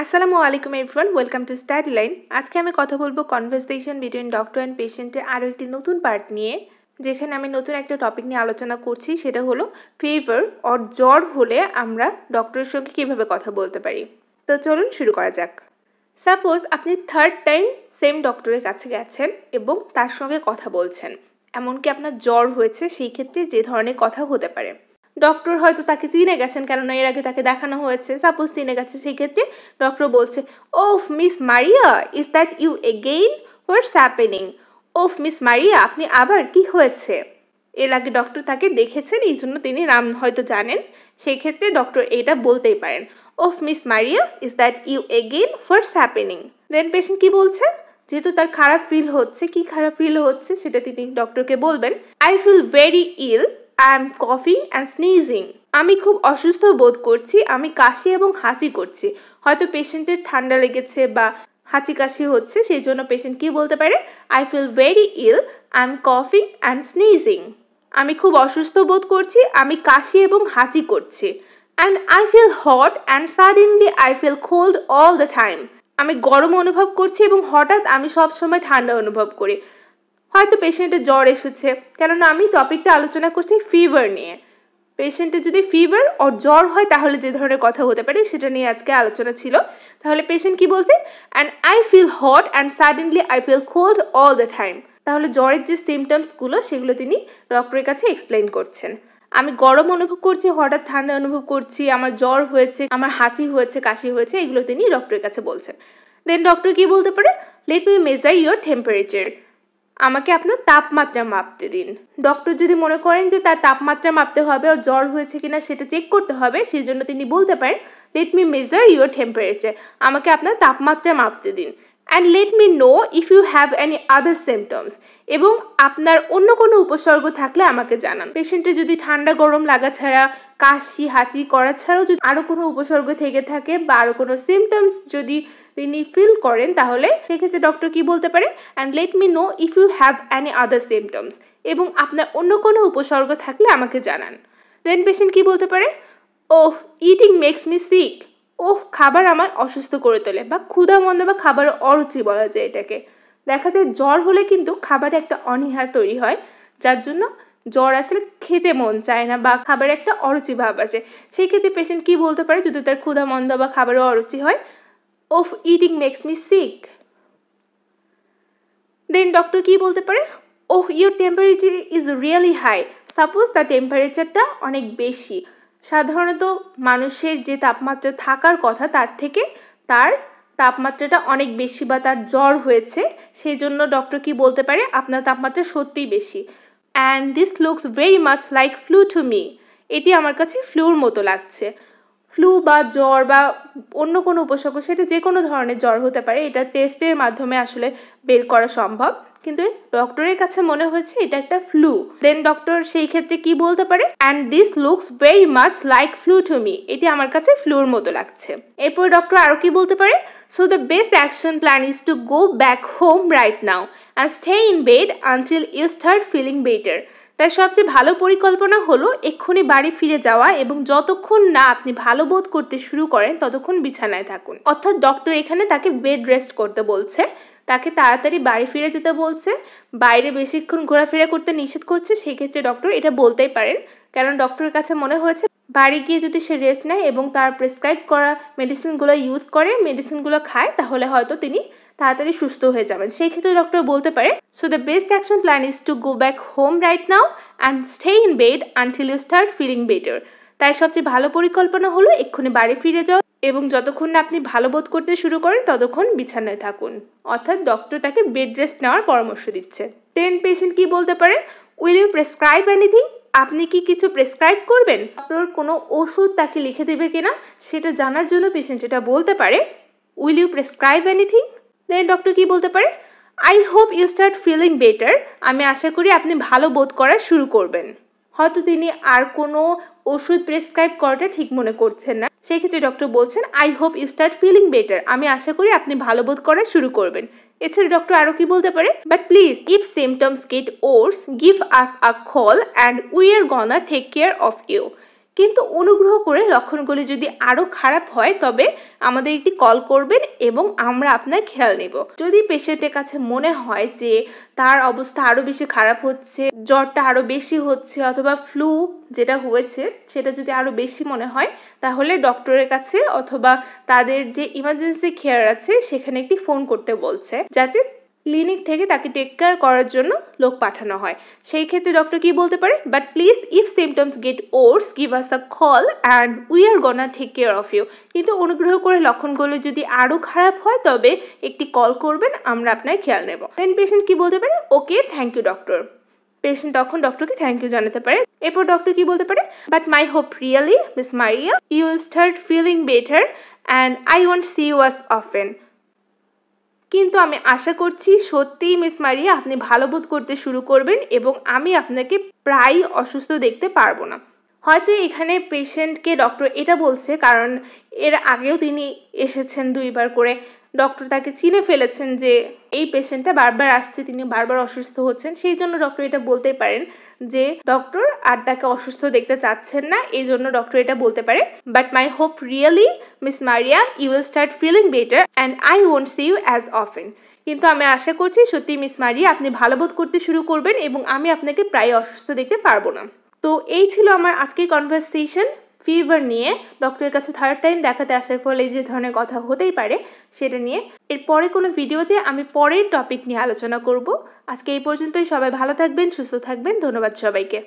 আসসালামু আলাইকুম everyone, welcome to study line. আজকে আমি কথা বলবো কনভারসেশন বিটুইন ডক্টর অ্যান্ড পেশেন্টের আরও একটি নতুন পার্ট নিয়ে, যেখানে আমি নতুন একটা টপিক নিয়ে আলোচনা করছি। সেটা হলো ফিভার অর জ্বর হলে আমরা ডক্টরের সঙ্গে কীভাবে কথা বলতে পারি। তো চলুন শুরু করা যাক। সাপোজ আপনি থার্ড টাইম সেম ডক্টরের কাছে গেছেন এবং তার সঙ্গে কথা বলছেন, এমনকি আপনার জ্বর হয়েছে, সেই ক্ষেত্রে যে ধরনের কথা হতে পারে। ডক্টর হয়তো তাকে চিনে গেছেন, কেননা এর আগে তাকে দেখানো হয়েছে। সাপোজ চিনে গেছে, সেই ক্ষেত্রে ডক্টর বলছে, ওফ miss Maria, is that you again, what's happening? ওফ মিস মারিয়া, আপনি আবার, কি হয়েছে? এর আগে ডক্টর তাকে দেখেছেন, এই জন্য তিনি নাম হয়তো জানেন। সেই ক্ষেত্রে ডক্টর এটা বলতেই পারেন, ওফ miss Maria, is that you again, what's happening? Then patient কি বলছে, যেহেতু তার খারাপ ফিল হচ্ছে, কি খারাপ ফিল হচ্ছে সেটা তিনি ডক্টরকে বলবেন। I feel very ill, I am কফিং অ্যান্ড স্নিজিং। আমি খুব অসুস্থ বোধ করছি, আমি কাশি এবং হাঁচি করছি। হয়তো পেশেন্টের ঠান্ডা লেগেছে বা হাঁচি কাশি হচ্ছে, সেই জন্য পেশেন্ট কি বলতে পারে, I feel very ill, I am কফিং অ্যান্ড স্নিজিং। আমি খুব অসুস্থ বোধ করছি, আমি কাশি এবং হাঁচি করছি। And I feel hot and suddenly I feel cold all the time. আমি গরম অনুভব করছি এবং হঠাৎ আমি সবসময় ঠান্ডা অনুভব করি। হয়তো পেশেন্টের জ্বর এসেছে, কেননা আমি টপিকটা আলোচনা করছি ফিভার নিয়ে। পেশেন্টের যদি ফিভার ও জ্বর হয় তাহলে যে ধরনের কথা হতে পারে সেটা নিয়ে আজকে আলোচনা ছিল। তাহলে পেশেন্ট কি বলছে, and I feel hot and suddenly I feel cold all the time. তাহলে জ্বরের যে সিমটমসগুলো সেগুলো তিনি ডক্টরের কাছে এক্সপ্লেইন করছেন। আমি গরম অনুভব করছি, হঠাৎ ঠান্ডা অনুভব করছি, আমার জ্বর হয়েছে, আমার হাঁচি হয়েছে, কাশি হয়েছে, এগুলো তিনি ডক্টরের কাছে বলছেন। দেন ডক্টর কি বলতে পারে, late me measure your temperature. আমাকে আপনার তাপমাত্রা মাপতে দিন। ডক্টর যদি মনে করেন যে তার তাপমাত্রা মাপতে হবে ও জ্বর হয়েছে কিনা সেটা চেক করতে হবে, সেই জন্য তিনি বলতে পারেন, let me measure your temperature. আমাকে আপনার তাপমাত্রা মাপতে দিন। And let me know if you have any other symptoms. এবং আপনার অন্য কোনো উপসর্গ থাকলে আমাকে জানান। পেশেন্টের যদি ঠান্ডা গরম লাগা ছাড়া, কাশি হাঁচি করা ছাড়াও যদি আরও কোনো উপসর্গ থেকে থাকে বা আরও কোনো সিমটমস যদি তিনি ফিল করেন, তাহলে সেক্ষেত্রে ডক্টর কি বলতে পারে, and let me know if you have any other symptoms. এবং আপনার অন্য কোনো উপসর্গ থাকলে আমাকে জানান। দেন পেশেন্ট কি বলতে পারে, ওহ ইটিং মেক্স মি সিক। ওহ খাবার আমার অসুস্থ করে তোলে, বা ক্ষুধা মন্দা বা খাবারের অরুচি বলা যায় এটাকে। দেখা যায় জ্বর হলে কিন্তু খাবারে একটা অনীহা তৈরি হয়, যার জন্য জ্বর আসলে খেতে মন চায় না বা খাবারে একটা অরুচি ভাব আসে। সেই ক্ষেত্রে পেশেন্ট কি বলতে পারে, যদি তার ক্ষুধা মন্দা বা খাবারের অরুচি হয়, of eating makes me sick. Then doctor কি বলতে পারে, oh your temperature is really high. Suppose তার টেম্পারেচারটা অনেক বেশি। সাধারণত মানুষের যে তাপমাত্রা থাকার কথা তার থেকে তার তাপমাত্রাটা অনেক বেশি, বা তার জ্বর হয়েছে, সেই জন্য ডক্টর কি বলতে পারে, আপনার তাপমাত্রা সত্যিই বেশি। And this looks very much like flu to me. এটি আমার কাছে ফ্লুর মতো লাগছে। ফ্লু বা জ্বর বা অন্য কোনো উপসর্গ, সেটা যে কোনো ধরনের জ্বর হতে পারে, এটা টেস্টের মাধ্যমে আসলে বের করা সম্ভব, কিন্তু ডক্টরের কাছে মনে হয়েছে এটা একটা ফ্লু। দেন ডক্টর সেই ক্ষেত্রে কি বলতে পারে, and this looks very much like flu to me. এটি আমার কাছে ফ্লুর মতো লাগছে। এরপর ডক্টর আরো কি বলতে পারে, so the best action plan is to go back home right now and stay in bed until you start feeling better. তাই সবচেয়ে ভালো পরিকল্পনা হলো এক্ষুনি বাড়ি ফিরে যাওয়া, এবং যতক্ষণ না আপনি ভালো বোধ করতে শুরু করেন ততক্ষণ বিছানায় থাকুন। অর্থাৎ ডক্টর এখানে তাকে বেড রেস্ট করতে বলছে, তাকে তাড়াতাড়ি বাড়ি ফিরে যেতে বলছে, বাইরে বেশিক্ষণ ঘোরাফেরা করতে নিষেধ করছে। সেই ক্ষেত্রে ডক্টর এটা বলতেই পারেন, কারণ ডক্টরের কাছে মনে হয়েছে বাড়ি গিয়ে যদি সে রেস্ট নেয় এবং তার প্রেসক্রাইব করা মেডিসিনগুলো ইউজ করে, মেডিসিনগুলো খায়, তাহলে হয়তো তিনি তাড়াতাড়ি সুস্থ হয়ে যাবেন। সেই ক্ষেত্রে ডক্টর বলতে পারে, so the best action plan is to go back home right now and stay in bed until you start feeling better. তাই সবচেয়ে ভালো পরিকল্পনা হলো এক্ষুনি বাড়ি ফিরে যাওয়া, এবং যতক্ষণ না আপনি ভালো বোধ করতে শুরু করেন ততক্ষণ বিছানায় থাকুন। অর্থাৎ ডক্টর তাকে বেড রেস্ট নেওয়ার পরামর্শ দিচ্ছে। দেন পেশেন্ট কি বলতে পারে, উইল ইউ প্রেসক্রাইব এনিথিং? আপনি কি কিছু প্রেসক্রাইব করবেন? ডক্টর কোনো ওষুধ তাকে লিখে দেবে কিনা সেটা জানার জন্য পেশেন্ট এটা বলতে পারে, will you prescribe anything? Then doctor কি বলতে পারে, I hope you start feeling better. আমি আশা করি আপনি ভালো বোধ করা শুরু করবেন। হয়তো তিনি আর কোনো ওষুধ প্রেসক্রাইব করাটা ঠিক মনে করছেন না, সেই ক্ষেত্রে ডক্টর বলছেন, I hope you start feeling better. আমি আশা করি আপনি ভালো বোধ করা শুরু করবেন। এছাড়া ডক্টর আরো কি বলতে পারে, but please if symptoms get worse give us a call and we are gonna take care of you. কিন্তু অনুগ্রহ করে লক্ষণগুলি যদি আরো খারাপ হয় তবে আমাদের একটি কল করবেন এবং আমরা আপনার খেয়াল নেব। যদি পেশেন্টের কাছে মনে হয় যে তার অবস্থা আরো বেশি খারাপ হচ্ছে, জ্বরটা আরো বেশি হচ্ছে অথবা ফ্লু যেটা হয়েছে সেটা যদি আরো বেশি মনে হয়, তাহলে ডক্টরের কাছে অথবা তাদের যে ইমার্জেন্সি কেয়ার আছে সেখানে একটি ফোন করতে বলছে, যাতে ক্লিনিক থেকে তাকে টেক কেয়ার করার জন্য লোক পাঠানো হয়। সেই ক্ষেত্রে ডক্টর কি বলতে পারে, but please if symptoms get worse give us a call and we are gonna take care of you. কিন্তু অনুগ্রহ করে লক্ষণগুলো যদি আরো খারাপ হয় তবে একটি কল করবেন, আমরা আপনার খেয়াল নেব। দেন পেশেন্ট কি বলতে পারে, okay thank you doctor. Patient তখন ডক্টরকে থ্যাংক ইউ জানাতে পারে। এরপর ডক্টর কি বলতে পারে, but my hope really Miss Maria you will start feeling better and I want see you as often. কিন্তু আমি আশা করছি সত্যিই মিস মারিয়া আপনি ভালো বোধ করতে শুরু করবেন এবং আমি আপনাকে প্রায় অসুস্থ দেখতে পারবো না। হয়তো এখানে পেশেন্টকে ডক্টর এটা বলছে কারণ এর আগেও তিনি এসেছেন 2 বার করে, ডক্টর তাকে চিনে ফেলেছেন যে এই পেশেন্টটা বারবার আসছে, তিনি বারবার অসুস্থ হচ্ছেন, সেই জন্য ডক্টর এটা বলতেই পারেন যে ডক্টর আর তাকে অসুস্থ দেখতে চাচ্ছেন না, এই জন্য ডক্টর এটা বলতে পারে, but my hope really Miss Maria you will start feeling better and I won't see you as often. কিন্তু আমি আশা করছি সত্যি মিস মারিয়া আপনি ভালো বোধ করতে শুরু করবেন এবং আমি আপনাকে প্রায় অসুস্থ দেখতে পারবো না। তো এই ছিল আমার আজকের কনভারসেশন ফিভার নিয়ে। ডক্টরের কাছে থার্ড টাইম দেখাতে আসার ফলে যে ধরনের কথা হতেই পারে সেটা নিয়ে এর পরে কোনো ভিডিওতে আমি পরের টপিক নিয়ে আলোচনা করব। আজকে এই পর্যন্তই। সবাই ভালো থাকবেন, সুস্থ থাকবেন। ধন্যবাদ সবাইকে।